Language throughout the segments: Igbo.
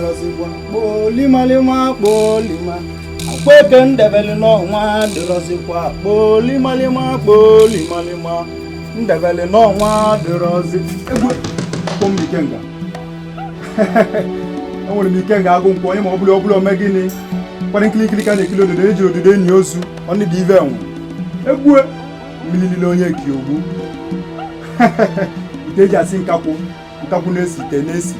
dịrọzikwa kpolimalima kpolima akweke ndebele n'ọnwa dịrọzikwa kpolimalima kpolimalima ndebele n'ọnwa dịrọzi egwu akwụ m ikenga enwere m ikenga agụ nkwụ onye ma ọ bụla ome gịnị kwara nkirikiri ka na-ekiri ododo eji ododo enyi ozu ọnụ dị ive enwe egwu mmiri niile onye ki ogbu ite eji asị nkakwụ na-esi ite na-esi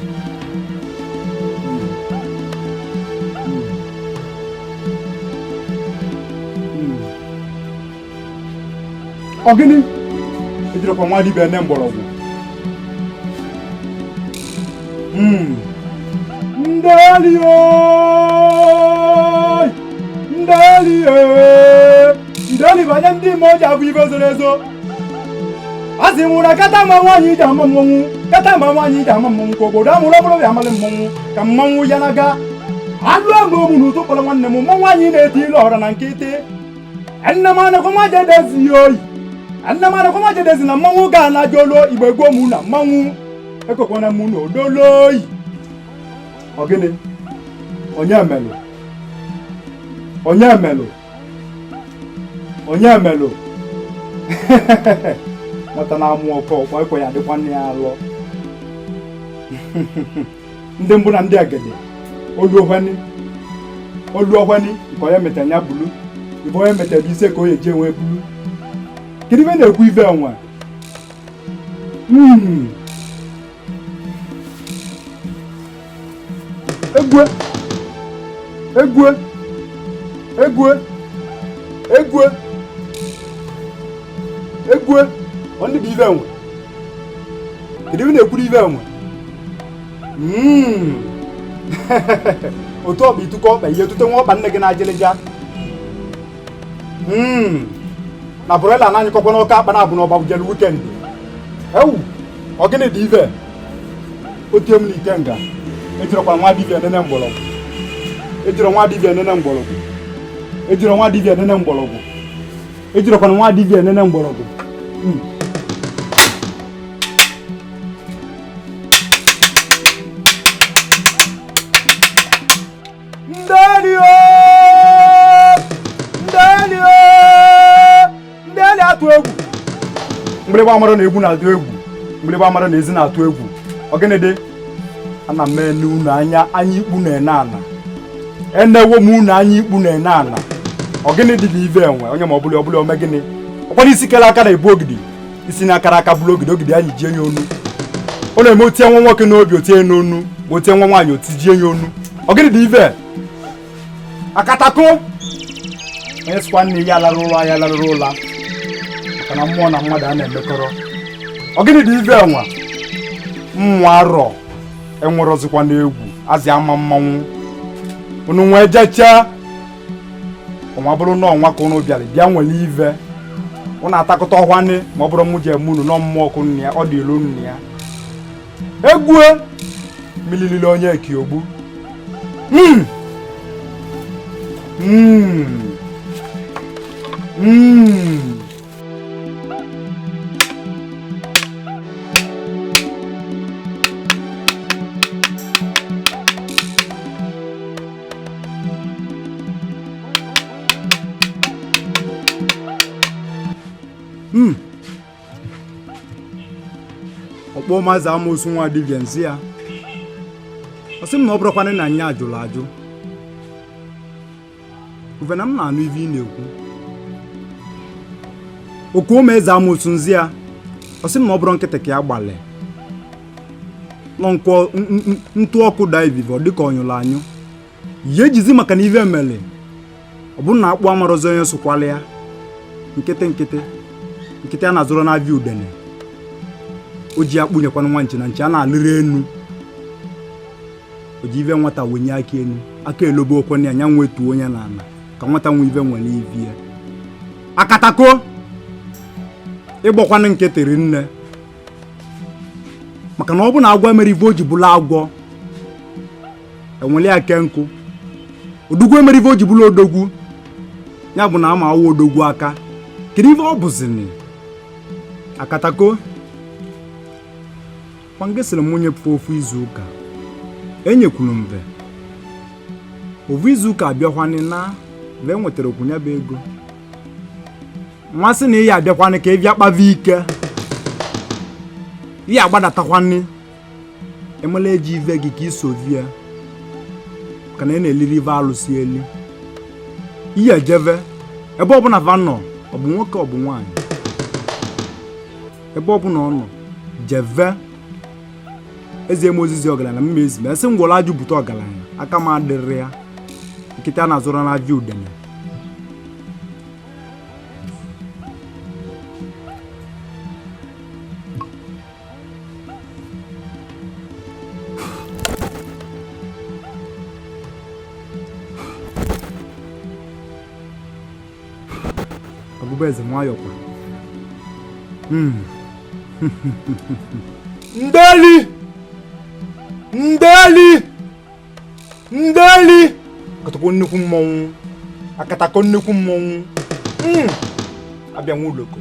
ọ gịnị ejirikwa nwa dibịa ne mgbọrọgwụ ndeli banye ndị ime o ji abụ ibe zoro ezo a sị mụ na kata mma nwaanyị ji ama mmọnwụ kata mma nwaanyị ji ama mmọnwụ ka obodo amụrụ ọbụrụ bịa amalị mmọnwụ ka mmọnwụ ya naga alụ ama ogbu na ụtụ kpọrọ nwanne m mmọnwụ anyị na-eti ile ọra na nkịtị nne m anakọmajedezi oyi nne m anakọmajedezi na mmọnwụ ga-anaja olo igbe gboo mụ na mmọnwụ ekokwana mụ na odolo oyi ọgịnị onye melụ nwata na-amụ ọkọ ọkpọ ekwe ya dịkwa nne ya alọ ndị mbụ na ndị agede olu ọhweni nke onye metere ya bulu ibe onye metere ise ka o ye ji enwe bulu kedu ibe na-ekwu ibe onwe egwe ọnụ dị ive enwe kedu ibe na-ekwuru ive enwe otu ọkpa itukọ ọkpa ihe tute nwa ọkpa nne gị na-ajịlịja na brọila na anyịkọkwa n'ọka akpa na-abụ n'ọgba bujelu wikendị ewu ọgịnị dị ive otie m n'ike nga ejirọkwa nwa dibịa nene mgbọrọgwụ ejirọkwa nwa dibịa nene mgbọrọgwụ ndeli atụ egwu mgbịrịgba amara na egwu na-atụ egwu mgbịrịgba amara na ezi na-atụ egwu ọgịnị ana m ene unu anya ikpu na-ene ana enewo m unu anya ikpu na-ene ana ọgịnị dị n'ive enwe onye ma ọbụla ome gịnị ọkwara isi kere aka na-ebu ogidi isi na-akara aka bụrụ ogidi anyị jie ya onu ọ na-eme otie nwa nwoke n'obi otie n'onu ma otie nwa nwaanyị otijie ya onu ọgịnị dị ive akatako onye sịkwa nne ya larụrụ ụla maka na mmụọ na mmadụ a na-emekọrọ ọgịnị dị ive enwe mmụọ arọ enwerọzikwa n'egwu azị ama mmanwụ unu nwee jecha ọnwa bụrụ na ọnwa ka unu bịara bịa nwere ive unu atakọta ọhwanị ma ọ bụrụ mụ ji eme unu nọ mmụọ ọkụ nne ya ọ dị elu nne ya egwu mililile onye ekiogbu ọkpọ maazị amoosu nwa dibịa nzi ya ọ sị m na ọ bụrụkwana na anya ajụrụ ajụ uve na m na-anụ ive ị na-ekwu okwu ome eze amoosu nzi ya ọ sị m na ọ bụrụ nkịtị ka ya gbalị nọ ntụ ọkụ daa ivive ọ dịka ọnyụrụ anyụ ihe ejizi maka na ive emele ọ bụrụ na akpụ amarọzi onye sụkwala ya nkịtị a na-azụrụ na-abịa udene o ji akpụnyekwana nwa nche na nche a na-alịrị enu o ji ive nwata wenye aka enu aka elobo okwenye anya nwetuo onye na ana ka nwata nwe ive nwere ivi ya akatako ịgbakwana nkịtịrị nne maka na ọ bụ na agwọ emere ive o ji bụla agwọ enwele ya ke nkụ odogwu emere ive o ji bụla odogwu ya bụ na ama awụ odogwu aka kedu ive ọ bụzini akatako kwangesịrị m onye pụọ ofu izu ụka enyekwuru mbe ovu izu ụka abịakwanị na lee nwetara okwunya bụ ego nmasị na ihe abịakwanị ka ịbịa kpava ike ihe agbadatakwanị emela eji ive gị ka isovie ka na ị na-eliri ive alụsị eli ihe ejeve ebe ọbụla va nọ ọ bụ nwoke ọ bụ nwaanyị ebe ọbụla ọ nọ jeve eze eme ozizi ọgaranya mma ezime esi ngwọrọ ajụ bute ọgaranya aka m adịrị ya nkịta a na-azụrụ na avia udene ọgụbeze nwayọkwa ndeli akatakọ nnukwu mmọnwụ abịa nwa ụlọko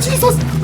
Jesus!